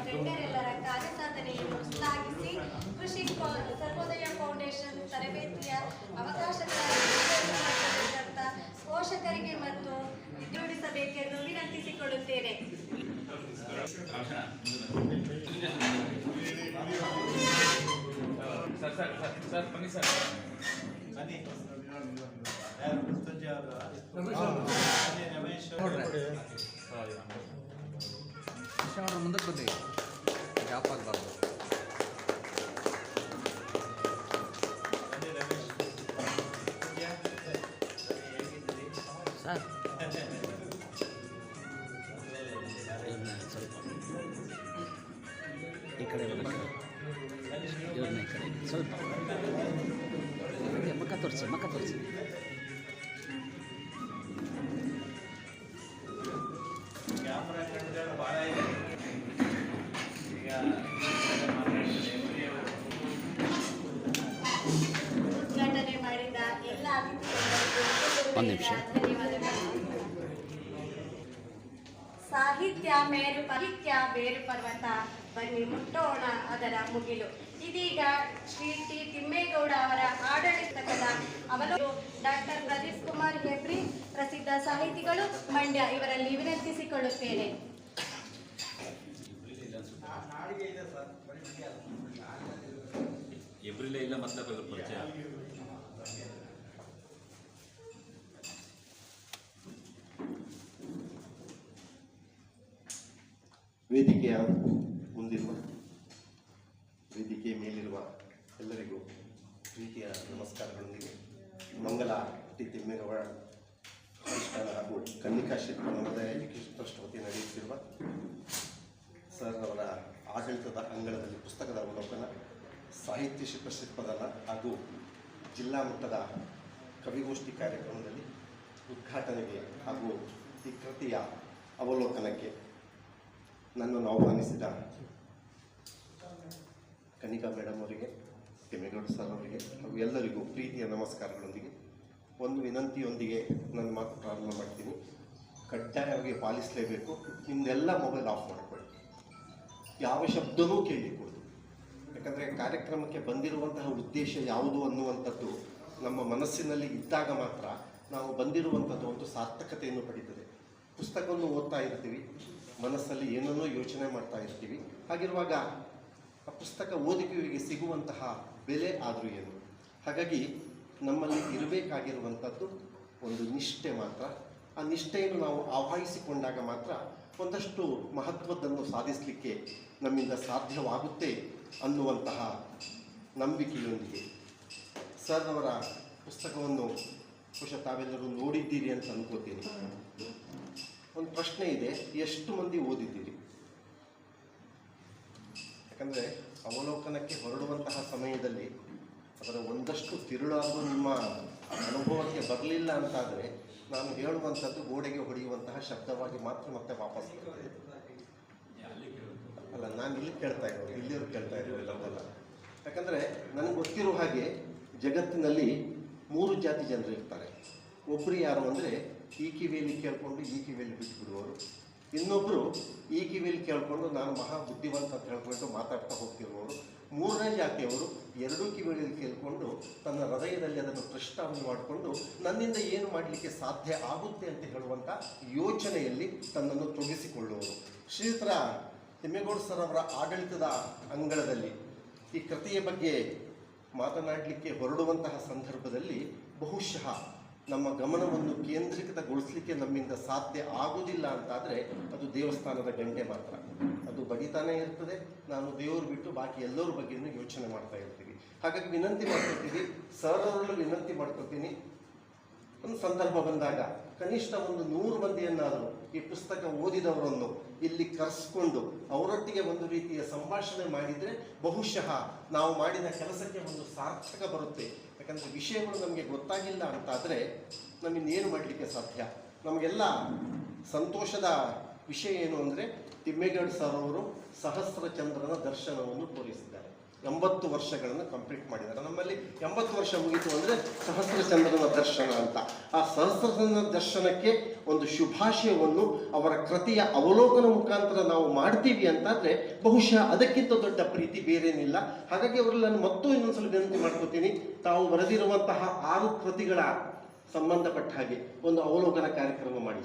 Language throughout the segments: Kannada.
ಗಣ್ಯರೆಲ್ಲರ ಕಾರ್ಯಸಾಧನೆಯನ್ನು ಶ್ಲಾಘಿಸಿ ಕೃಷಿ ಸರ್ವೋದಯ ಫೌಂಡೇಶನ್ ತರಬೇತಿಯ ಅವಕಾಶಗಳನ್ನು ಪೋಷಕರಿಗೆ ಮತ್ತು ವಿಜೃಂಭಿಸಬೇಕೆಂದು ವಿನಂತಿಸಿಕೊಳ್ಳುತ್ತೇನೆ. ಮುಂದಕ್ಕೆ ಬಂದಿ ಗ್ಯಾಪ್ ಆಗಬಾರ್ದು. ಸರ್ ಈ ಕಡೆ ಇವ್ರನ್ನ ಈ ಕಡೆ ಸ್ವಲ್ಪ ಮಕ್ಕ ತೋರಿಸಿ ಕ್ಯಾಮ್ರಾ ಕಂಡು ಭಾಳ ಇದೆ. ಈಗ ಉದ್ಘಾಟನೆ ಮಾಡಿದ ಎಲ್ಲ ಒಂದು ನಿಮಿಷ. ಸಾಹಿತ್ಯ ಬೇರು ಪರ್ವತ ಬನ್ನಿ ಮುಟ್ಟೋಣ ಅದರ ಮುಗಿಲು. ಇದೀಗ ಶ್ರೀ ಟಿ ತಿಮ್ಮೇಗೌಡ ಅವರ ಆಡಳಿತದ ಡಾಕ್ಟರ್ ಪ್ರದೀಪ್ ಕುಮಾರ್ ಹೆಬ್ರಿ ಪ್ರಸಿದ್ಧ ಸಾಹಿತಿಗಳು ಮಂಡ್ಯ ಇವರಲ್ಲಿ ವಿನಂತಿಸಿಕೊಳ್ಳುತ್ತೇನೆ. ಎಬ್ರಿಲೇ ಇಲ್ಲ ಮತ್ತೊಬ್ಬ ಪರಿಚಯ. ವೇದಿಕೆಯ ಮುಂದಿರುವ ವೇದಿಕೆ ಮೇಲಿರುವ ಎಲ್ಲರಿಗೂ ಪ್ರೀತಿಯ ನಮಸ್ಕಾರಗಳೊಂದಿಗೆ ಮಂಗಲ ಟಿ ತಿಮ್ಮೇಗೌಡ ಅನುಷ್ಠಾನ ಹಾಗೂ ಕನ್ನಿಕಾ ಶಿಲ್ಪ ನವೋದಯ ಎಜುಕೇಷನ್ ಟ್ರಸ್ಟ್ ವತಿ ನಡೆಯುತ್ತಿರುವ ಸರ್ ಅವರ ಆಡಳಿತದ ಅಂಗಳದಲ್ಲಿ ಪುಸ್ತಕದ ಅವಲೋಕನ, ಸಾಹಿತ್ಯ ಶಿಲ್ಪದಾನ ಹಾಗೂ ಜಿಲ್ಲಾ ಮಟ್ಟದ ಕವಿಗೋಷ್ಠಿ ಕಾರ್ಯಕ್ರಮದಲ್ಲಿ ಉದ್ಘಾಟನೆಗೆ ಹಾಗೂ ಈ ಕೃತಿಯ ಅವಲೋಕನಕ್ಕೆ ನನ್ನನ್ನು ಆಹ್ವಾನಿಸಿದ ಕನಿಕಾ ಮೇಡಮ್ ಅವರಿಗೆ, ತಿಮ್ಮೇಗೌಡ ಸರ್ ಅವರಿಗೆ ಹಾಗೂ ಎಲ್ಲರಿಗೂ ಪ್ರೀತಿಯ ನಮಸ್ಕಾರಗಳೊಂದಿಗೆ ಒಂದು ವಿನಂತಿಯೊಂದಿಗೆ ನನ್ನ ಮಾತು ಪ್ರಾರಂಭ ಮಾಡ್ತೀನಿ. ಕಡ್ಡಾಯವಾಗಿ ಪಾಲಿಸಲೇಬೇಕು. ನಿಮ್ದೆಲ್ಲ ಮೊಬೈಲ್ ಆಫ್ ಮಾಡಿಕೊಳ್ಳಿ, ಯಾವ ಶಬ್ದನೂ ಕೇಳಿಕೊಳ್ಳಿ. ಯಾಕಂದರೆ ಕಾರ್ಯಕ್ರಮಕ್ಕೆ ಬಂದಿರುವಂತಹ ಉದ್ದೇಶ ಯಾವುದು ಅನ್ನುವಂಥದ್ದು ನಮ್ಮ ಮನಸ್ಸಿನಲ್ಲಿ ಇದ್ದಾಗ ಮಾತ್ರ ನಾವು ಬಂದಿರುವಂಥದ್ದು ಒಂದು ಸಾರ್ಥಕತೆಯನ್ನು ಪಡೀತದೆ. ಪುಸ್ತಕವನ್ನು ಓದ್ತಾ ಇರ್ತೀವಿ, ಮನಸ್ಸಲ್ಲಿ ಏನನ್ನೋ ಯೋಚನೆ ಮಾಡ್ತಾ ಇರ್ತೀವಿ. ಹಾಗಿರುವಾಗ ಆ ಪುಸ್ತಕ ಓದುಗರಿಗೆ ಸಿಗುವಂತಹ ಬೆಲೆ ಆದರೂ ಏನು? ಹಾಗಾಗಿ ನಮ್ಮಲ್ಲಿ ಇರಬೇಕಾಗಿರುವಂಥದ್ದು ಒಂದು ನಿಷ್ಠೆ ಮಾತ್ರ. ಆ ನಿಷ್ಠೆಯನ್ನು ನಾವು ಆವಾಹಿಸಿಕೊಂಡಾಗ ಮಾತ್ರ ಒಂದಷ್ಟು ಮಹತ್ವದ್ದನ್ನು ಸಾಧಿಸಲಿಕ್ಕೆ ನಮ್ಮಿಂದ ಸಾಧ್ಯವಾಗುತ್ತೆ ಅನ್ನುವಂತಹ ನಂಬಿಕೆಯೊಂದಿಗೆ ಸರ್ ಅವರ ಪುಸ್ತಕವನ್ನು ಬಹುಶಃ ತಾವೆಲ್ಲರೂ ನೋಡಿದ್ದೀರಿ ಅಂತ ಅನ್ಕೋತೀನಿ. ಒಂದು ಪ್ರಶ್ನೆ ಇದೆ, ಎಷ್ಟು ಮಂದಿ ಓದಿದ್ದೀರಿ? ಯಾಕಂದರೆ ಅವಲೋಕನಕ್ಕೆ ಹೊರಡುವಂತಹ ಸಮಯದಲ್ಲಿ ಅದರ ಒಂದಷ್ಟು ತಿರುಳಾದರೂ ನಿಮ್ಮ ಅನುಭವಕ್ಕೆ ಬರಲಿಲ್ಲ ಅಂತಾದರೆ ನಾನು ಹೇಳುವಂಥದ್ದು ಗೋಡೆಗೆ ಹೊಡೆಯುವಂತಹ ಶಬ್ದವಾಗಿ ಮಾತ್ರ ಮತ್ತೆ ವಾಪಸ್ ಬರ್ತದೆ. ಅಲ್ಲ, ನಾನು ಇಲ್ಲಿ ಕೇಳ್ತಾ ಇರೋದು, ಇಲ್ಲಿಯವರು ಕೇಳ್ತಾ ಇರೋದಿಲ್ಲ ಅದೆಲ್ಲ. ಯಾಕಂದರೆ ನನಗೆ ಗೊತ್ತಿರೋ ಹಾಗೆ ಜಗತ್ತಿನಲ್ಲಿ 3 ಜಾತಿ ಜನರು ಇರ್ತಾರೆ. ಒಬ್ಬರು ಯಾರು ಅಂದರೆ ಈ ಕಿವಿಯಲ್ಲಿ ಕೇಳಿಕೊಂಡು ಈ ಕಿವಿಯಲ್ಲಿ ಬಿಟ್ಟುಬಿಡುವವರು. ಇನ್ನೊಬ್ಬರು ಈ ಕಿವಿಯಲ್ಲಿ ಕೇಳಿಕೊಂಡು ನಾನು ಮಹಾ ಬುದ್ಧಿವಂತ ಅಂತ ಹೇಳ್ಕೊಂಡು ಮಾತಾಡ್ತಾ ಹೋಗ್ತಿರುವವರು. 3ನೇ ಜಾತಿಯವರು 2 ಕಿವಿಯಲ್ಲಿ ಕೇಳಿಕೊಂಡು ತನ್ನ ಹೃದಯದಲ್ಲಿ ಅದನ್ನು ಪ್ರಶ್ನಾವಣೆ ಮಾಡಿಕೊಂಡು ನನ್ನಿಂದ ಏನು ಮಾಡಲಿಕ್ಕೆ ಸಾಧ್ಯ ಆಗುತ್ತೆ ಅಂತ ಹೇಳುವಂಥ ಯೋಚನೆಯಲ್ಲಿ ತನ್ನನ್ನು ತೊಡಗಿಸಿಕೊಳ್ಳುವರು. ಶ್ರೀಯುತರ ತಿಮ್ಮೇಗೌಡ ಸರ್ ಅವರ ಆಡಳಿತದ ಅಂಗಳದಲ್ಲಿ ಈ ಕೃತಿಯ ಬಗ್ಗೆ ಮಾತನಾಡಲಿಕ್ಕೆ ಹೊರಡುವಂತಹ ಸಂದರ್ಭದಲ್ಲಿ ಬಹುಶಃ ನಮ್ಮ ಗಮನವನ್ನು ಕೇಂದ್ರೀಕೃತಗೊಳಿಸಲಿಕ್ಕೆ ನಮ್ಮಿಂದ ಸಾಧ್ಯ ಆಗುವುದಿಲ್ಲ ಅಂತಾದರೆ ಅದು ದೇವಸ್ಥಾನದ ಗಂಟೆ ಮಾತ್ರ. ಅದು ಬಡಿತಾನೇ ಇರ್ತದೆ. ನಾನು ದೇವರು ಬಿಟ್ಟು ಬಾಕಿ ಎಲ್ಲರ ಬಗ್ಗೆಯೂ ಯೋಚನೆ ಮಾಡ್ತಾ ಇರ್ತೀವಿ. ಹಾಗಾಗಿ ವಿನಂತಿ ಮಾಡ್ಕೊಳ್ತೀವಿ, ಸರ್ ಅವರಲ್ಲೂ ವಿನಂತಿ ಮಾಡ್ಕೊಳ್ತೀನಿ, ಒಂದು ಸಂದರ್ಭ ಬಂದಾಗ ಕನಿಷ್ಠ ಒಂದು 100 ಮಂದಿಯನ್ನಾದರೂ ಈ ಪುಸ್ತಕ ಓದಿದವರನ್ನು ಇಲ್ಲಿ ಕರೆಸ್ಕೊಂಡು ಅವರೊಟ್ಟಿಗೆ ಒಂದು ರೀತಿಯ ಸಂಭಾಷಣೆ ಮಾಡಿದರೆ ಬಹುಶಃ ನಾವು ಮಾಡಿದ ಕೆಲಸಕ್ಕೆ ಒಂದು ಸಾರ್ಥಕ ಬರುತ್ತೆ. ಯಾಕಂದರೆ ವಿಷಯಗಳು ನಮಗೆ ಗೊತ್ತಾಗಿಲ್ಲ ಅಂತಾದರೆ ನಮ್ಮಿಂದೇನು ಮಾಡಲಿಕ್ಕೆ ಸಾಧ್ಯ? ನಮಗೆಲ್ಲ ಸಂತೋಷದ ವಿಷಯ ಏನು ಅಂದರೆ ತಿಮ್ಮೇಗೌಡ ಸರ್ ಅವರು ಸಹಸ್ರ ಚಂದ್ರನ ದರ್ಶನವನ್ನು ತೋರಿಸಿದ್ದಾರೆ. 80 ವರ್ಷಗಳನ್ನು ಕಂಪ್ಲೀಟ್ ಮಾಡಿದ್ದಾರೆ. ನಮ್ಮಲ್ಲಿ 80 ವರ್ಷ ಮುಗಿತು ಅಂದರೆ ಸಹಸ್ರಚಂದ್ರನ ದರ್ಶನ ಅಂತ. ಆ ಸಹಸ್ರಚಂದ್ರನ ದರ್ಶನಕ್ಕೆ ಒಂದು ಶುಭಾಶಯವನ್ನು ಅವರ ಕೃತಿಯ ಅವಲೋಕನ ಮುಖಾಂತರ ನಾವು ಮಾಡ್ತೀವಿ ಅಂತಾದರೆ ಬಹುಶಃ ಅದಕ್ಕಿಂತ ದೊಡ್ಡ ಪ್ರೀತಿ ಬೇರೇನಿಲ್ಲ. ಹಾಗಾಗಿ ಅವರಲ್ಲಿ ನಾನು ಮತ್ತೂ ಇನ್ನೊಂದ್ಸಲ ವಿನಂತಿ ಮಾಡ್ಕೋತೀನಿ, ತಾವು ಬರೆದಿರುವಂತಹ 6 ಕೃತಿಗಳ ಸಂಬಂಧಪಟ್ಟ ಹಾಗೆ ಒಂದು ಅವಲೋಕನ ಕಾರ್ಯಕ್ರಮ ಮಾಡಿ.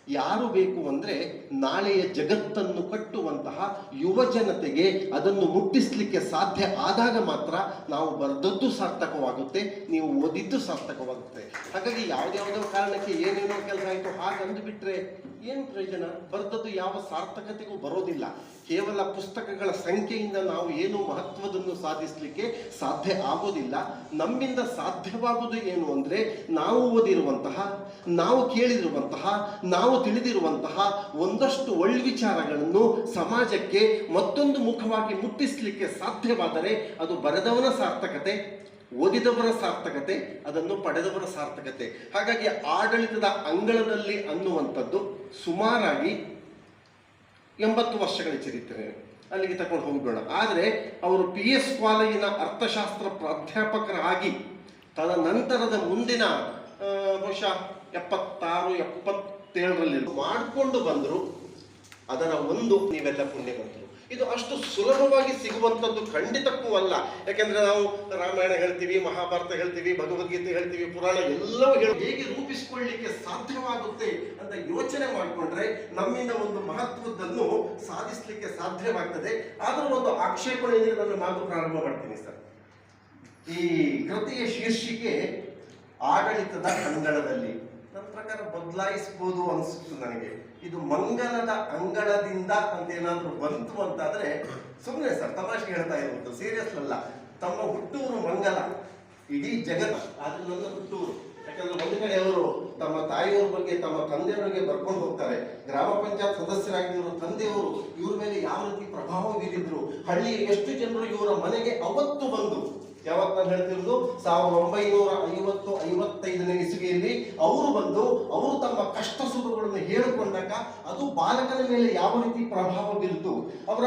ಯಾರು ಬೇಕು ಅಂದರೆ ನಾಳೆಯ ಜಗತ್ತನ್ನು ಕಟ್ಟುವಂತಹ ಯುವ ಜನತೆಗೆ ಅದನ್ನು ಮುಟ್ಟಿಸಲಿಕ್ಕೆ ಸಾಧ್ಯ ಆದಾಗ ಮಾತ್ರ ನಾವು ಬರೆದದ್ದು ಸಾರ್ಥಕವಾಗುತ್ತೆ, ನೀವು ಓದಿದ್ದು ಸಾರ್ಥಕವಾಗುತ್ತೆ. ಹಾಗಾಗಿ ಯಾವುದ್ಯಾವುದೋ ಕಾರಣಕ್ಕೆ ಏನೇನೋ ಕೆಲಸ ಆಯಿತು ಹಾಗಂದು ಬಿಟ್ಟರೆ ಏನು ಪ್ರಯೋಜನ? ಬರೆದದ್ದು ಯಾವ ಸಾರ್ಥಕತೆಗೂ ಬರೋದಿಲ್ಲ. ಕೇವಲ ಪುಸ್ತಕಗಳ ಸಂಖ್ಯೆಯಿಂದ ನಾವು ಏನು ಮಹತ್ವದನ್ನು ಸಾಧಿಸಲಿಕ್ಕೆ ಸಾಧ್ಯ ಆಗೋದಿಲ್ಲ. ನಮ್ಮಿಂದ ಸಾಧ್ಯವಾಗುವುದು ಏನು ಅಂದರೆ ನಾವು ಓದಿರುವಂತಹ, ನಾವು ಕೇಳಿರುವಂತಹ, ನಾವು ತಿಳಿದಿರುವಂತಹ ಒಂದಷ್ಟು ವಿಚಾರಗಳನ್ನು ಸಮಾಜಕ್ಕೆ ಮತ್ತೊಂದು ಮುಖವಾಗಿ ಮುಟ್ಟಿಸಲಿಕ್ಕೆ ಸಾಧ್ಯವಾದರೆ ಅದು ಬರೆದವನ ಸಾರ್ಥಕತೆ, ಓದಿದವರ ಸಾರ್ಥಕತೆ, ಅದನ್ನು ಪಡೆದವರ ಸಾರ್ಥಕತೆ. ಹಾಗಾಗಿ ಆಡಳಿತದ ಅಂಗಳದಲ್ಲಿ ಅನ್ನುವಂಥದ್ದು ಸುಮಾರಾಗಿ 80 ವರ್ಷಗಳ ಚರಿತ್ರೆ, ಅಲ್ಲಿಗೆ ತಗೊಂಡು ಹೋಗೋಣ. ಆದರೆ ಅವರು PS ಕಾಲೇಜಿನ ಅರ್ಥಶಾಸ್ತ್ರ ಪ್ರಾಧ್ಯಾಪಕರಾಗಿ ತದನಂತರದ ಮುಂದಿನ ಬಹುಶಃ 76, 77ರಲ್ಲಿ ಮಾಡಿಕೊಂಡು ಬಂದರು. ಅದರ ಒಂದು ನೀವೆಲ್ಲ ಪುಣ್ಯವಂತರು. ಇದು ಅಷ್ಟು ಸುಲಭವಾಗಿ ಸಿಗುವಂಥದ್ದು ಖಂಡಿತಕ್ಕೂ ಅಲ್ಲ. ಯಾಕೆಂದ್ರೆ ನಾವು ರಾಮಾಯಣ ಹೇಳ್ತೀವಿ, ಮಹಾಭಾರತ ಹೇಳ್ತೀವಿ, ಭಗವದ್ಗೀತೆ ಹೇಳ್ತೀವಿ, ಪುರಾಣ ಎಲ್ಲವೂ ಹೇಗೆ ರೂಪಿಸಿಕೊಳ್ಳಲಿಕ್ಕೆ ಸಾಧ್ಯವಾಗುತ್ತೆ ಅಂತ ಯೋಚನೆ ಮಾಡಿಕೊಂಡ್ರೆ ನಮ್ಮಿಂದ ಒಂದು ಮಹತ್ವದ್ದನ್ನು ಸಾಧಿಸಲಿಕ್ಕೆ ಸಾಧ್ಯವಾಗ್ತದೆ. ಆದರೂ ಒಂದು ಆಕ್ಷೇಪಣೆಯಿಂದ ನನ್ನ ಮಾತು ಪ್ರಾರಂಭ ಮಾಡ್ತೀನಿ ಸರ್. ಈ ಕೃತಿಯ ಶೀರ್ಷಿಕೆ ಆಡಳಿತದ ಅಂಗಳದಲ್ಲಿ. ನನ್ನ ಪ್ರಕಾರ ಬದಲಾಯಿಸಬಹುದು ಅನಿಸುತ್ತೆ ನನಗೆ. ಇದು ಮಂಗಲದ ಅಂಗಳದಿಂದ ಅಂತ ಏನಾದರೂ ಬಂತು ಅಂತಾದ್ರೆ ಸುಮ್ಮನೆ ಸರ್ ತಮಾಷೆ ಹೇಳ್ತಾ ಇರುವುದು, ಸೀರಿಯಸ್ ಅಲ್ಲ. ತಮ್ಮ ಹುಟ್ಟೂರು ಮಂಗಲ, ಇಡೀ ಜಗತ್, ಆದ್ರೆ ನನ್ನ ಹುಟ್ಟೂರು. ಯಾಕಂದ್ರೆ ಒಂದು ಕಡೆ ಅವರು ತಮ್ಮ ತಾಯಿಯವ್ರ ಬಗ್ಗೆ, ತಮ್ಮ ತಂದೆಯವರಿಗೆ ಬರ್ಕೊಂಡು ಹೋಗ್ತಾರೆ. ಗ್ರಾಮ ಪಂಚಾಯತ್ ಸದಸ್ಯರಾಗಿದ್ರು ತಂದೆಯವರು ಇವ್ರ ಮೇಲೆ ಯಾವ ರೀತಿ ಪ್ರಭಾವ ಬೀರಿದ್ರು, ಹಳ್ಳಿಯ ಎಷ್ಟು ಜನರು ಇವರ ಮನೆಗೆ ಅವತ್ತು ಬಂದು, ಯಾವತ್ತು ನಾನು ಹೇಳ್ತಿರೋದು 1950-55ನೇ ಇಸುವಿಯಲ್ಲಿ ಅವರು ಬಂದು ಅವರು ತಮ್ಮ ಕಷ್ಟ ಸುಖಗಳನ್ನು ಹೇಳಿಕೊಂಡಾಗ ಅದು ಬಾಲಕನ ಮೇಲೆ ಯಾವ ರೀತಿ ಪ್ರಭಾವ ಬೀರಿತು, ಅವರ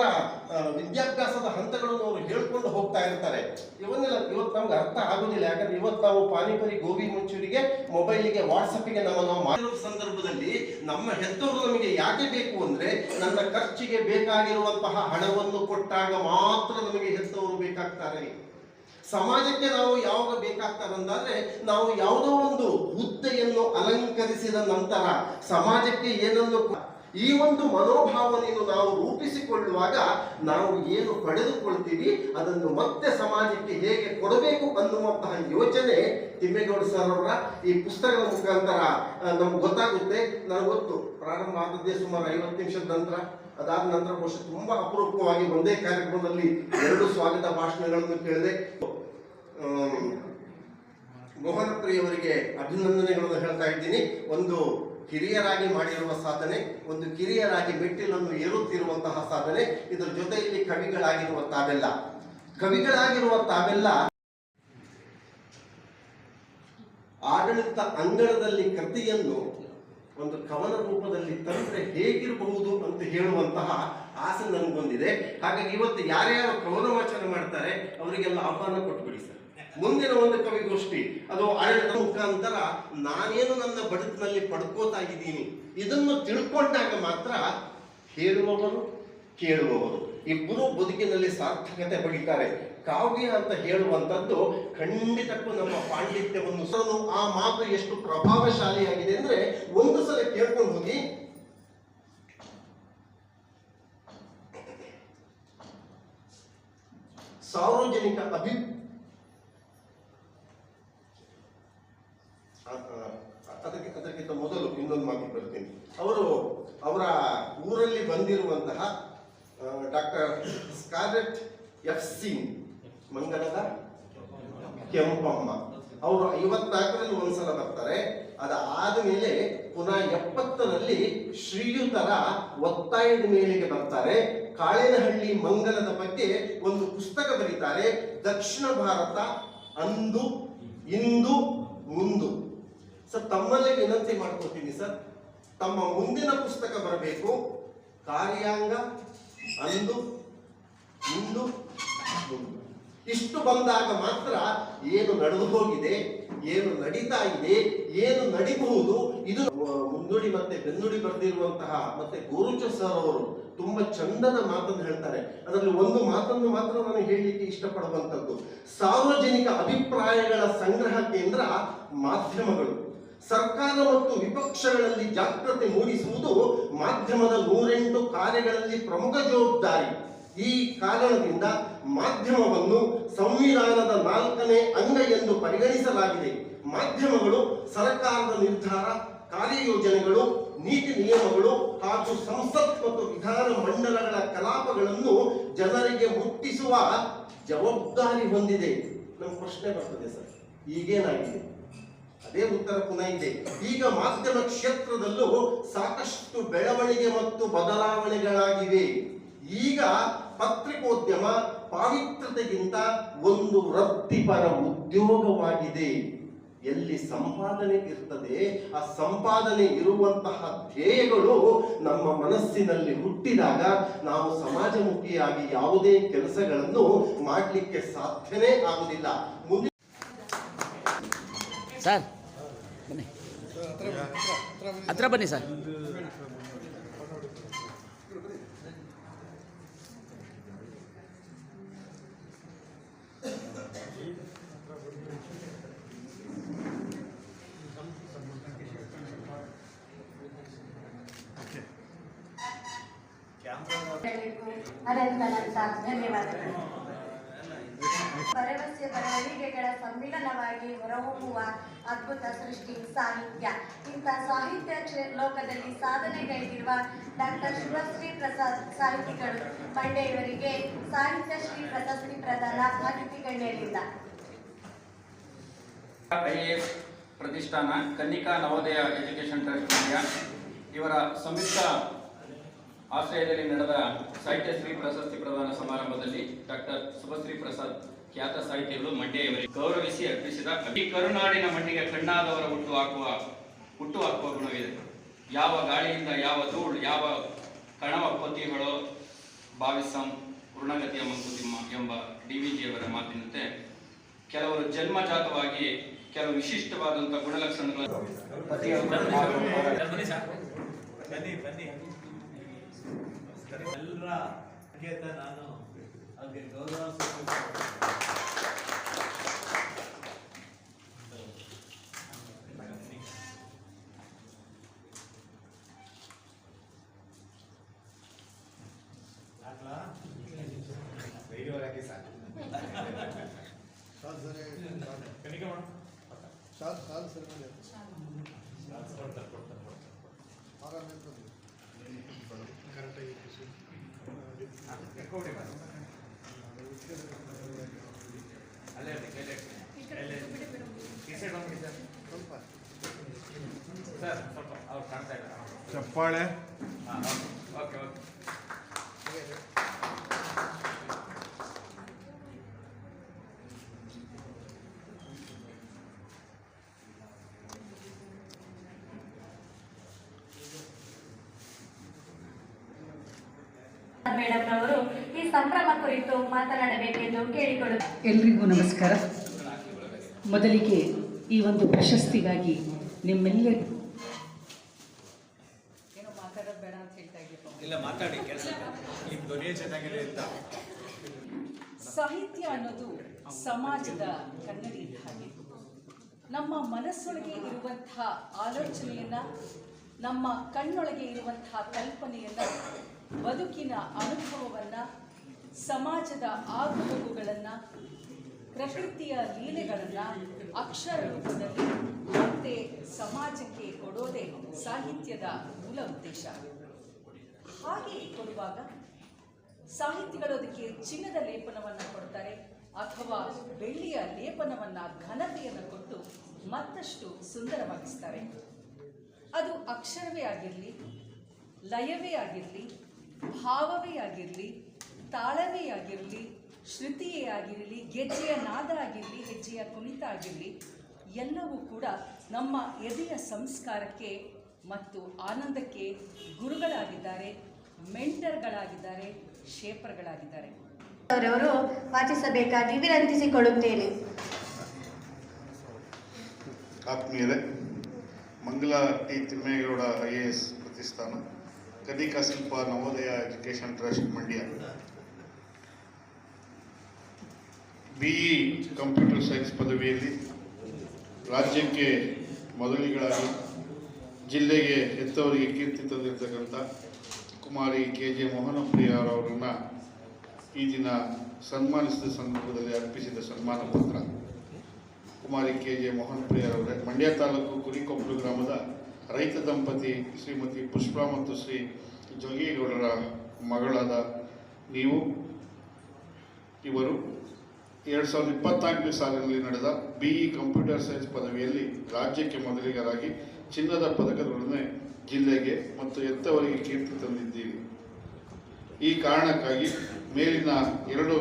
ವಿದ್ಯಾಭ್ಯಾಸದ ಹಂತಗಳನ್ನು ಅವರು ಹೇಳ್ಕೊಂಡು ಹೋಗ್ತಾ ಇರ್ತಾರೆ. ಇವನ್ನೆಲ್ಲ ಇವತ್ತು ನಮ್ಗೆ ಅರ್ಥ ಆಗೋದಿಲ್ಲ. ಯಾಕಂದ್ರೆ ಇವತ್ತು ನಾವು ಪಾನಿಪುರಿ, ಗೋಬಿ ಮಂಚೂರಿಗೆ, ಮೊಬೈಲಿಗೆ, ವಾಟ್ಸಪ್ಗೆ ನಾವು ಮಾಡಿರೋ ಸಂದರ್ಭದಲ್ಲಿ ನಮ್ಮ ಹೆತ್ತವರು ನಮಗೆ ಯಾಕೆ ಬೇಕು ಅಂದ್ರೆ ನನ್ನ ಖರ್ಚಿಗೆ ಬೇಕಾಗಿರುವಂತಹ ಹಣವನ್ನು ಕೊಟ್ಟಾಗ ಮಾತ್ರ ನಮಗೆ ಹೆತ್ತವರು ಬೇಕಾಗ್ತಾರೆ. ಸಮಾಜಕ್ಕೆ ನಾವು ಯಾವಾಗ ಬೇಕಾಗ್ತಾರಂದ್ರೆ ನಾವು ಯಾವುದೋ ಒಂದು ಹುದ್ದೆಯನ್ನು ಅಲಂಕರಿಸಿದ ನಂತರ ಸಮಾಜಕ್ಕೆ ಏನನ್ನು, ಈ ಒಂದು ಮನೋಭಾವನೆಯನ್ನು ನಾವು ರೂಪಿಸಿಕೊಳ್ಳುವಾಗ ನಾವು ಏನು ಪಡೆದುಕೊಳ್ತೀವಿ ಅದನ್ನು ಮತ್ತೆ ಸಮಾಜಕ್ಕೆ ಹೇಗೆ ಕೊಡಬೇಕು ಅನ್ನುವಂತಹ ಯೋಚನೆ ತಿಮ್ಮೇಗೌಡ ಸರ್ ಅವರ ಈ ಪುಸ್ತಕದ ಮುಖಾಂತರ ನಮ್ಗೆ ಗೊತ್ತಾಗುತ್ತೆ. ನನಗೆ ಗೊತ್ತು, ಪ್ರಾರಂಭ ಆದದ್ದೇ ಸುಮಾರು 50 ನಿಮಿಷದ ನಂತರ. ಅದಾದ ನಂತರ ಬಹುಶಃ ತುಂಬಾ ಅಪರೂಪವಾಗಿ ಒಂದೇ ಕಾರ್ಯಕ್ರಮದಲ್ಲಿ 2 ಸ್ವಾಗತ ಭಾಷಣಗಳನ್ನು ಕೇಳಿದೆ. ಮೋಹನ ಪ್ರಿಯವರಿಗೆ ಅಭಿನಂದನೆಗಳನ್ನು ಹೇಳ್ತಾ ಇದ್ದೀನಿ. ಒಂದು ಹಿರಿಯರಾಗಿ ಮಾಡಿರುವ ಸಾಧನೆ, ಒಂದು ಕಿರಿಯರಾಗಿ ಮೆಟ್ಟಿಲನ್ನು ಏರುತ್ತಿರುವಂತಹ ಸಾಧನೆ, ಇದರ ಜೊತೆಯಲ್ಲಿ ಕವಿಗಳಾಗಿರುವ ತಾವೆಲ್ಲ ಆಡಳಿತ ಅಂಗಳದಲ್ಲಿ ಕೃತಿಯನ್ನು ಒಂದು ಕವನ ರೂಪದಲ್ಲಿ ತಂದ್ರೆ ಹೇಗಿರಬಹುದು ಅಂತ ಹೇಳುವಂತಹ ಆಸೆ ನನಗೊಂದಿದೆ. ಹಾಗಾಗಿ ಇವತ್ತು ಯಾರ್ಯಾರು ಕವನ ವಾಚನ ಮಾಡ್ತಾರೆ ಅವರಿಗೆಲ್ಲ ಆಹ್ವಾನ ಕೊಟ್ಬಿಡಿ ಸರ್. ಮುಂದಿನ ಒಂದು ಕವಿಗೋಷ್ಠಿ ಅದು ಆಡಳಿತ ಮುಖಾಂತರ ನಾನೇನು ನನ್ನ ಬದುಕಿನಲ್ಲಿ ಪಡ್ಕೋತಾ ಇದ್ದೀನಿ ಇದನ್ನು ತಿಳ್ಕೊಂಡಾಗ ಮಾತ್ರ ಹೇಳುವವರು ಕೇಳುವವರು ಇಬ್ಬರು ಬದುಕಿನಲ್ಲಿ ಸಾರ್ಥಕತೆ ಪಡಿತಾರೆ. ಕಾವ್ಯ ಅಂತ ಹೇಳುವಂಥದ್ದು ಖಂಡಿತಕ್ಕೂ ನಮ್ಮ ಪಾಂಡಿತ್ಯವನ್ನು, ಆ ಮಾತು ಎಷ್ಟು ಪ್ರಭಾವಶಾಲಿಯಾಗಿದೆ ಅಂದ್ರೆ ಒಂದು ಸಲ ಕೇಳ್ಕೊಂಡು ಹೋಗಿ. ಸಾರ್ವಜನಿಕ ಅದಕ್ಕಿಂತ ಮೊದಲು ಇನ್ನೊಂದು ಮಾತು ಬರ್ತೀನಿ. ಅವರ ಊರಲ್ಲಿ ಬಂದಿರುವಂತಹ ಡಾಕ್ಟರ್ ಸ್ಕಾರ್ಲೆಟ್ FC ಮಂಗಲದ ಕೆಂಪಮ್ಮ ಅವರು 54ರಲ್ಲಿ ಒಂದ್ಸಲ ಬರ್ತಾರೆ. ಅದಾದ ಮೇಲೆ ಪುನಃ 70ರಲ್ಲಿ ಶ್ರೀಯುತರ ಒತ್ತಾಯದ ಮೇಲೆಗೆ ಬರ್ತಾರೆ. ಕಾಳೇನಹಳ್ಳಿ ಮಂಗಲದ ಬಗ್ಗೆ ಒಂದು ಪುಸ್ತಕ ಬರೀತಾರೆ, ದಕ್ಷಿಣ ಭಾರತ ಅಂದು ಇಂದು ಮುಂದು. ಸರ್ ತಮ್ಮಲ್ಲೇ ವಿನಂತಿ ಮಾಡ್ಕೋತೀನಿ ಸರ್, ತಮ್ಮ ಮುಂದಿನ ಪುಸ್ತಕ ಬರಬೇಕು ಕಾರ್ಯಾಂಗ ಅಂದು ಇಂದು ಮುಂದು. ಇಷ್ಟು ಬಂದಾಗ ಮಾತ್ರ ಏನು ನಡೆದು ಹೋಗಿದೆ, ಏನು ನಡೀತಾ ಇದೆ, ಏನು ನಡಿಬಹುದು, ಇದು ಮುನ್ನುಡಿ ಮತ್ತೆ ಬೆನ್ನುಡಿ ಬರೆದಿರುವಂತಹ ಮತ್ತೆ ಗೋರುಚ ಸರ್ ಅವರು ತುಂಬಾ ಚಂದದ ಮಾತನ್ನು ಹೇಳ್ತಾರೆ. ಅದರಲ್ಲಿ ಒಂದು ಮಾತನ್ನು ಮಾತ್ರ ನಾನು ಹೇಳಲಿಕ್ಕೆ ಇಷ್ಟಪಡುವಂಥದ್ದು, ಸಾರ್ವಜನಿಕ ಅಭಿಪ್ರಾಯಗಳ ಸಂಗ್ರಹ ಕೇಂದ್ರ ಮಾಧ್ಯಮಗಳು. ಸರ್ಕಾರ ಮತ್ತು ವಿಪಕ್ಷಗಳಲ್ಲಿ ಜಾಗೃತಿ ಮೂಡಿಸುವುದು ಮಾಧ್ಯಮದ 108 ಕಾರ್ಯಗಳಲ್ಲಿ ಪ್ರಮುಖ ಜವಾಬ್ದಾರಿ. ಈ ಕಾರಣದಿಂದ ಮಾಧ್ಯಮವನ್ನು ಸಂವಿಧಾನದ 4ನೇ ಅಂಗ ಎಂದು ಪರಿಗಣಿಸಲಾಗಿದೆ. ಮಾಧ್ಯಮಗಳು ಸರ್ಕಾರದ ನಿರ್ಧಾರ, ಕಾರ್ಯಯೋಜನೆಗಳು, ನೀತಿ ನಿಯಮಗಳು ಹಾಗೂ ಸಂಸತ್ ಮತ್ತು ವಿಧಾನ ಮಂಡಲಗಳ ಕಲಾಪಗಳನ್ನು ಜನರಿಗೆ ಮುಟ್ಟಿಸುವ ಜವಾಬ್ದಾರಿ ಹೊಂದಿದೆ. ನಮ್ಮ ಪ್ರಶ್ನೆ ಬರ್ತದೆ ಸರ್, ಈಗೇನಾಗಿದೆ? ಅದೇ ಉತ್ತರ ಪುನಃ ಇದೆ. ಈಗ ಮಾಧ್ಯಮ ಕ್ಷೇತ್ರದಲ್ಲೂ ಸಾಕಷ್ಟು ಬೆಳವಣಿಗೆ ಮತ್ತು ಬದಲಾವಣೆಗಳಾಗಿವೆ. ಈಗ ಪತ್ರಿಕೋದ್ಯಮ ಪಾವಿತ್ರ್ಯತೆಗಿಂತ ಒಂದು ವೃತ್ತಿಪರ ಉದ್ಯೋಗವಾಗಿದೆ. ಎಲ್ಲಿ ಸಂಪಾದನೆ ಇರ್ತದೆ, ಆ ಸಂಪಾದನೆ ಇರುವಂತಹ ಧ್ಯೇಯಗಳು ನಮ್ಮ ಮನಸ್ಸಿನಲ್ಲಿ ಹುಟ್ಟಿದಾಗ ನಾವು ಸಮಾಜಮುಖಿಯಾಗಿ ಯಾವುದೇ ಕೆಲಸಗಳನ್ನು ಮಾಡಲಿಕ್ಕೆ ಸಾಧ್ಯನೇ ಆಗುವುದಿಲ್ಲ. ಸರ್ ಬನ್ನಿ, ಹತ್ರ ಬನ್ನಿ ಸರ್. ಅನಂತ ಧನ್ಯವಾದಗಳು. ಭರವಸೆ ಬರವಣಿಗೆಗಳ ಸಮ್ಮಿಲನವಾಗಿ ಹೊರಹೊಮ್ಮುವ ಅದ್ಭುತ ಸೃಷ್ಟಿ ಸಾಹಿತ್ಯ. ಇಂಥ ಸಾಹಿತ್ಯ ಲೋಕದಲ್ಲಿ ಸಾಧನೆಗೈದಿರುವ ಡಾಕ್ಟರ್ ಶುಭಶ್ರೀ ಪ್ರಸಾದ್ ಸಾಹಿತಿಗಳು ಬಂಡೆಯವರಿಗೆ ಸಾಹಿತ್ಯ ಶ್ರೀ ಪ್ರಶಸ್ತಿ ಪ್ರದಾನ ಅತಿಥಿ ಗಣ್ಯರಿಂದ. IAS ಪ್ರತಿಷ್ಠಾನ, Kannika Navodaya education trust India ಇವರ ಸಂಯುಕ್ತ ಆಶ್ರಯದಲ್ಲಿ ನಡೆದ ಸಾಹಿತ್ಯ ಶ್ರೀ ಪ್ರಶಸ್ತಿ ಪ್ರದಾನ ಸಮಾರಂಭದಲ್ಲಿ ಡಾಕ್ಟರ್ ಶುಭಶ್ರೀ ಪ್ರಸಾದ್ ಖ್ಯಾತ ಸಾಹಿತಿಗಳು ಮಂಡ್ಯವರಿಗೆ ಗೌರವಿಸಿ ಅರ್ಪಿಸಿದ ಈ ಕರುನಾಡಿನ ಮಣ್ಣಿಗೆ ಕಣ್ಣಾದವರ ಹುಟ್ಟು ಹಾಕುವ ಗುಣವಿದೆ. ಯಾವ ಗಾಳಿಯಿಂದ ಯಾವ ಧೂಳು, ಯಾವ ಕಣವ ಪೊತಿಗಳೋ ಭಾವಿಸಂ ಋಣಗತಿಯ ಮಂಕುತಿಮ್ಮ ಎಂಬ DVಜಿಯವರ ಮಾತಿನಂತೆ ಕೆಲವರು ಜನ್ಮಜಾತವಾಗಿ ಕೆಲವು ವಿಶಿಷ್ಟವಾದಂಥ ಗುಣಲಕ್ಷಣಗಳು ಎಲ್ಲರ ನಾನು ಅವ್ರಿಗೆ ಗೌರವ ಚಪ್ಪಾಳೆ. ಮೇಡಮ್ ಅವರು ಈ ಸಂಭ್ರಮ ಕುರಿತು ಮಾತನಾಡಬೇಕೆಂದು ಕೇಳಿಕೊಳ್ಳುತ್ತಾರೆ. ಎಲ್ರಿಗೂ ನಮಸ್ಕಾರ. ಮೊದಲಿಗೆ ಈ ಒಂದು ಪ್ರಶಸ್ತಿಗಾಗಿ ನಿಮ್ಮೆಲ್ಲರಿಗೂ ಏನೋ ಮಾತಾಡೋದು ಬೇಡ ಅಂತ ಹೇಳ್ತಾ ಇದ್ದೀವಿ. ಇಲ್ಲ ಮಾತಾಡಿ, ಕೆಲಸ ನಿಮ್ಮ ಧ್ವನಿಯೇ ಚೆನ್ನಾಗಿದೆ ಅಂತ. ಸಾಹಿತ್ಯ ಅನ್ನೋದು ಸಮಾಜದ ಕನ್ನಡಿ ಹಾಗೆ. ನಮ್ಮ ಮನಸ್ಸೊಳಗೆ ಇರುವಂತಹ ಆಲೋಚನೆಯನ್ನ, ನಮ್ಮ ಕಣ್ಣೊಳಗೆ ಇರುವಂತಹ ಕಲ್ಪನೆಯನ್ನ, ಬದುಕಿನ ಅನುಭವವನ್ನ, ಸಮಾಜದ ಆಗುಹೋಗುಗಳನ್ನು, ಪ್ರಕೃತಿಯ ಲೀಲೆಗಳನ್ನು ಅಕ್ಷರ ರೂಪದಲ್ಲಿ ಮತ್ತೆ ಸಮಾಜಕ್ಕೆ ಕೊಡೋದೇ ಸಾಹಿತ್ಯದ ಮೂಲ ಉದ್ದೇಶ. ಹಾಗೆ ಕೊಡುವಾಗ ಸಾಹಿತಿಗಳು ಅದಕ್ಕೆ ಚಿನ್ನದ ಲೇಪನವನ್ನು ಕೊಡ್ತಾರೆ ಅಥವಾ ಬೆಳ್ಳಿಯ ಲೇಪನವನ್ನು, ಘನತೆಯನ್ನು ಕೊಟ್ಟು ಮತ್ತಷ್ಟು ಸುಂದರವಾಗಿಸ್ತಾರೆ. ಅದು ಅಕ್ಷರವೇ ಆಗಿರಲಿ, ಲಯವೇ ಆಗಿರಲಿ, ಭಾವವೇ ಆಗಿರಲಿ, ತಾಳವೇ ಆಗಿರಲಿ, ಶ್ರುತಿಯೇ ಆಗಿರಲಿ, ಗೆಜ್ಜೆಯ ನಾದ ಆಗಿರಲಿ, ಹೆಜ್ಜೆಯ ಕುಣಿತ ಆಗಿರಲಿ, ಎಲ್ಲವೂ ಕೂಡ ನಮ್ಮ ಎದೆಯ ಸಂಸ್ಕಾರಕ್ಕೆ ಮತ್ತು ಆನಂದಕ್ಕೆ ಗುರುಗಳಾಗಿದ್ದಾರೆ, ಮೆಂಟರ್ಗಳಾಗಿದ್ದಾರೆ, ಶೇಪರ್ಗಳಾಗಿದ್ದಾರೆ. ಅವರವರು ವಾಚಿಸಬೇಕಾಗಿ ವಿನಂತಿಸಿಕೊಳ್ಳುತ್ತೇನೆ. ಆತ್ಮೀಯರೇ, ಮಂಗಲ ಟಿ ತಿಮ್ಮೇಗೌಡ IAS ಪ್ರತಿಷ್ಠಾನ, Kanika Shilpa Navodaya education trust Mandya, BE computer science ಪದವಿಯಲ್ಲಿ ರಾಜ್ಯಕ್ಕೆ ಮೊದಲಿಗಳಾಗಿ ಜಿಲ್ಲೆಗೆ ಹೆತ್ತವರಿಗೆ ಕೀರ್ತಿ ತಂದಿರತಕ್ಕಂಥ ಕುಮಾರಿ KJ ಮೋಹನಪ್ರಿಯ ಅವರನ್ನು ಈ ದಿನ ಸನ್ಮಾನಿಸಿದ ಸಂದರ್ಭದಲ್ಲಿ ಅರ್ಪಿಸಿದ ಸನ್ಮಾನ ಪತ್ರ. ಕುಮಾರಿ KJ ಮೋಹನಪ್ರಿಯ ಅವರೇ, ಮಂಡ್ಯ ತಾಲೂಕು ಕುರಿಕೊಪ್ಪಲು ಗ್ರಾಮದ ರೈತ ದಂಪತಿ ಶ್ರೀಮತಿ ಪುಷ್ಪಾ ಮತ್ತು ಶ್ರೀ ಜೋಗೇಗೌಡರ ಮಗಳಾದ ನೀವು ಇವರು 2024ನೇ ಸಾಲಿನಲ್ಲಿ ನಡೆದ BE ಕಂಪ್ಯೂಟರ್ ಸೈನ್ಸ್ ಪದವಿಯಲ್ಲಿ ರಾಜ್ಯಕ್ಕೆ ಮೊದಲಿಗರಾಗಿ ಚಿನ್ನದ ಪದಕದೊಡನೆ ಜಿಲ್ಲೆಗೆ ಮತ್ತು ಹೆತ್ತವರಿಗೆ ಕೀರ್ತಿ ತಂದಿದ್ದೀರಿ. ಈ ಕಾರಣಕ್ಕಾಗಿ ಮೇಲಿನ 2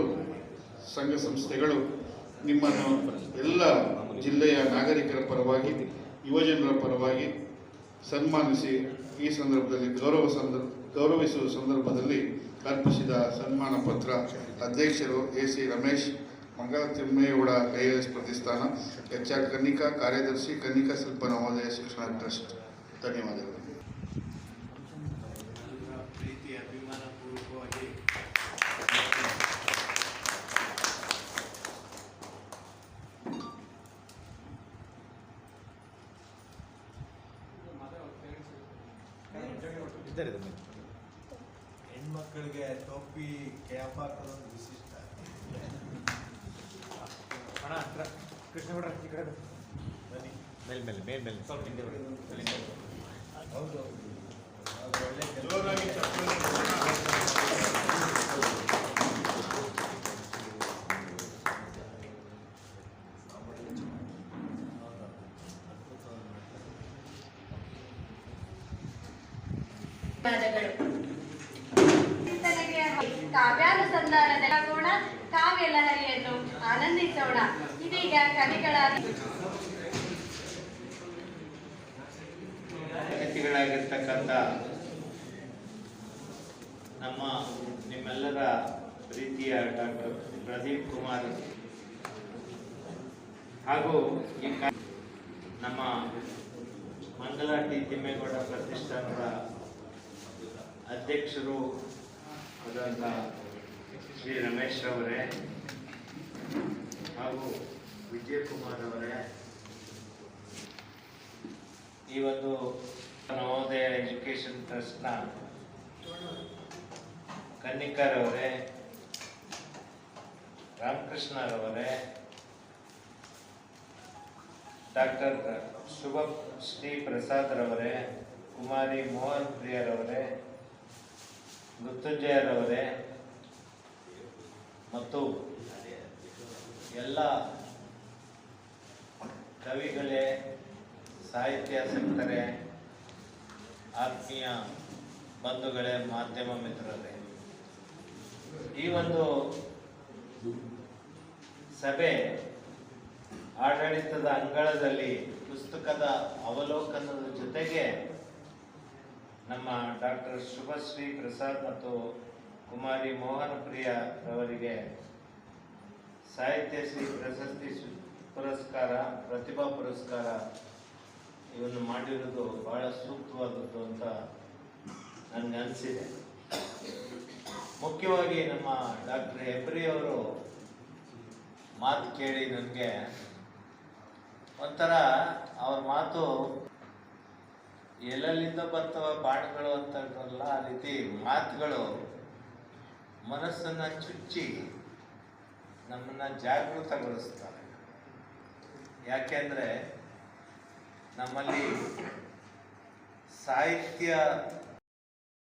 ಸಂಘ ಸಂಸ್ಥೆಗಳು ನಿಮ್ಮನ್ನು ಎಲ್ಲ ಜಿಲ್ಲೆಯ ನಾಗರಿಕರ ಪರವಾಗಿ, ಯುವಜನರ ಪರವಾಗಿ ಸನ್ಮಾನಿಸಿ ಈ ಸಂದರ್ಭದಲ್ಲಿ ಗೌರವಿಸುವ ಸಂದರ್ಭದಲ್ಲಿ ಅರ್ಪಿಸಿದ ಸನ್ಮಾನ ಪತ್ರ ಅಧ್ಯಕ್ಷರು AC ರಮೇಶ್, ಮಂಗಲ ತಿಮ್ಮೇಗೌಡ IAS ಪ್ರತಿಷ್ಠಾನ, HR ಕನ್ನಿಕಾ, ಕಾರ್ಯದರ್ಶಿ ಕನ್ನಿಕಾ ಶಿಲ್ಪ ನವೋದಯ ಶಿಕ್ಷಣ ಟ್ರಸ್ಟ್. ಧನ್ಯವಾದಗಳು. ಪ್ರೀತಿ ಅಭಿಮಾನಪೂರ್ವಕವಾಗಿ ಹೆಣ್ಮಕ್ಕಳಿಗೆ ಟೋಪಿ ಕ್ಯಾಪ್ ಹಾಕೋದು ವಿಶಿಷ್ಟ. ಕೃಷ್ಣಗೌಡ ಈ ಕಡೆ ಬನ್ನಿ. ಮೇಲೆ ಸ್ವಲ್ಪ ಹಿಂದೆ ಹೌದು, ಅದು ಒಳ್ಳೆ ಜೋರಾಗಿ ಕಾವ್ಯಾನುಸಂಧಾನದೋಣ, ಕಾವ್ಯ ಲಹರಿಯನ್ನು ಆನಂದಿಸೋಣ. ಇದೀಗ ಕವಿಗಳಾಗಿ ಅತಿಥಿಗಳಾಗಿರ್ತಕ್ಕಂಥ ನಿಮ್ಮೆಲ್ಲರ ಪ್ರೀತಿಯ ಡಾಕ್ಟರ್ ಪ್ರದೀಪ್ ಕುಮಾರ್ ಹಾಗೂ ಈ ನಮ್ಮ ಮಂಗಲ ಟಿ ತಿಮ್ಮೇಗೌಡ ಪ್ರತಿಷ್ಠಾನದ ಅಧ್ಯಕ್ಷರು ಆದಂಥ ಶ್ರೀ ರಮೇಶ್ ಅವರೇ ಹಾಗೂ ವಿಜಯಕುಮಾರ್ ಅವರೇ, ಈ ಒಂದು ನವೋದಯ ಎಜುಕೇಷನ್ ಟ್ರಸ್ಟ್ನ ಕನ್ನಿಕಾರವರೇ, ರಾಮಕೃಷ್ಣರವರೇ, ಡಾಕ್ಟರ್ ಶುಭಶ್ರೀ ಪ್ರಸಾದ್ರವರೇ, ಕುಮಾರಿ ಮೋಹನ್ ಪ್ರಿಯರವರೇ, ಮೃತ್ಯುಂಜಯರವರೇ ಮತ್ತು ಎಲ್ಲ ಕವಿಗಳೇ, ಸಾಹಿತ್ಯಾಸಕ್ತರೇ, ಆತ್ಮೀಯ ಬಂಧುಗಳೇ, ಮಾಧ್ಯಮ ಮಿತ್ರರೇ, ಈ ಒಂದು ಸಭೆ ಆಡಳಿತದ ಅಂಗಳದಲ್ಲಿ ಪುಸ್ತಕದ ಅವಲೋಕನದ ಜೊತೆಗೆ ನಮ್ಮ ಡಾಕ್ಟರ್ ಶುಭಶ್ರೀ ಪ್ರಸಾದ್ ಮತ್ತು ಕುಮಾರಿ ಮೋಹನ ಪ್ರಿಯ ರವರಿಗೆ ಸಾಹಿತ್ಯ ಶ್ರೀ ಪ್ರಶಸ್ತಿ ಪುರಸ್ಕಾರ, ಪ್ರತಿಭಾ ಪುರಸ್ಕಾರ ಇವನ್ನು ಮಾಡಿರುವುದು ಬಹಳ ಸೂಕ್ತವಾದದ್ದು ಅಂತ ನನಗೆ ಅನಿಸಿದೆ. ಮುಖ್ಯವಾಗಿ ನಮ್ಮ ಡಾಕ್ಟರ್ ಹೆಬ್ರಿ ಅವರು ಮಾತು ಕೇಳಿ ನನಗೆ ಒಂಥರ ಅವ್ರ ಮಾತು ಎಲ್ಲೆಲ್ಲಿಂದ ಬರ್ತವ ಬಾಣಗಳು ಅಂತಲ್ಲ, ಆ ರೀತಿ ಮಾತುಗಳು ಮನಸ್ಸನ್ನು ಚುಚ್ಚಿ ನಮ್ಮನ್ನು ಜಾಗೃತಗೊಳಿಸ್ತಾರೆ. ಯಾಕೆಂದರೆ ನಮ್ಮಲ್ಲಿ ಸಾಹಿತ್ಯ